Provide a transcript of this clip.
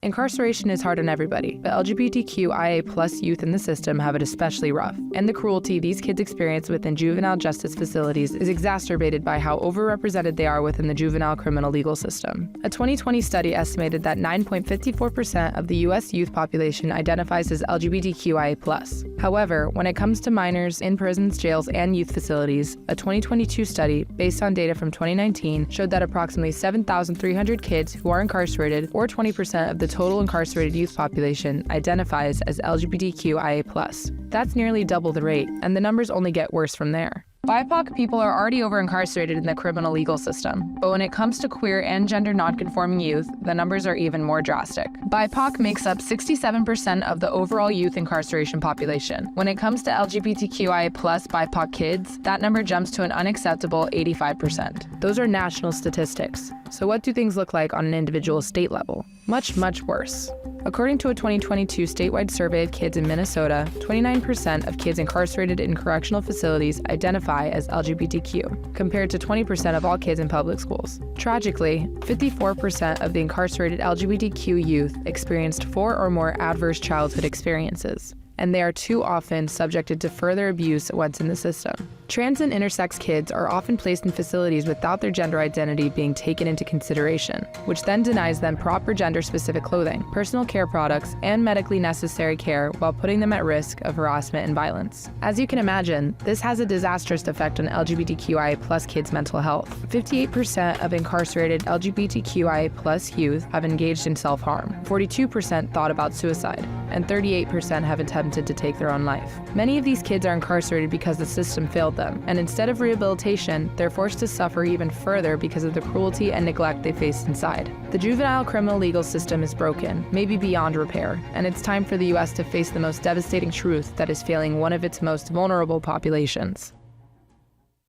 Incarceration is hard on everybody, but LGBTQIA+ youth in the system have it especially rough, and the cruelty these kids experience within juvenile justice facilities is exacerbated by how overrepresented they are within the juvenile criminal legal system. A 2020 study estimated that 9.54% of the U.S. youth population identifies as LGBTQIA+. However, when it comes to minors in prisons, jails, and youth facilities, a 2022 study, based on data from 2019, showed that approximately 7,300 kids who are incarcerated, or 20% of the total incarcerated youth population, identifies as LGBTQIA+. That's nearly double the rate, and the numbers only get worse from there. BIPOC people are already over-incarcerated in the criminal legal system, but when it comes to queer and gender non-conforming youth, the numbers are even more drastic. BIPOC makes up 67% of the overall youth incarceration population. When it comes to LGBTQIA+ BIPOC kids, that number jumps to an unacceptable 85%. Those are national statistics. So what do things look like on an individual state level? Much, much worse. According to a 2022 statewide survey of kids in Minnesota, 29% of kids incarcerated in correctional facilities identify as LGBTQ, compared to 20% of all kids in public schools. Tragically, 54% of the incarcerated LGBTQ youth experienced 4 or more adverse childhood experiences, and they are too often subjected to further abuse once in the system. Trans and intersex kids are often placed in facilities without their gender identity being taken into consideration, which then denies them proper gender-specific clothing, personal care products, and medically necessary care while putting them at risk of harassment and violence. As you can imagine, this has a disastrous effect on LGBTQIA+ kids' mental health. 58% of incarcerated LGBTQIA+ youth have engaged in self-harm, 42% thought about suicide, and 38% have attempted to take their own life. Many of these kids are incarcerated because the system failed them, and instead of rehabilitation, they're forced to suffer even further because of the cruelty and neglect they faced inside. The juvenile criminal legal system is broken, maybe beyond repair, and it's time for the U.S. to face the most devastating truth that is failing one of its most vulnerable populations.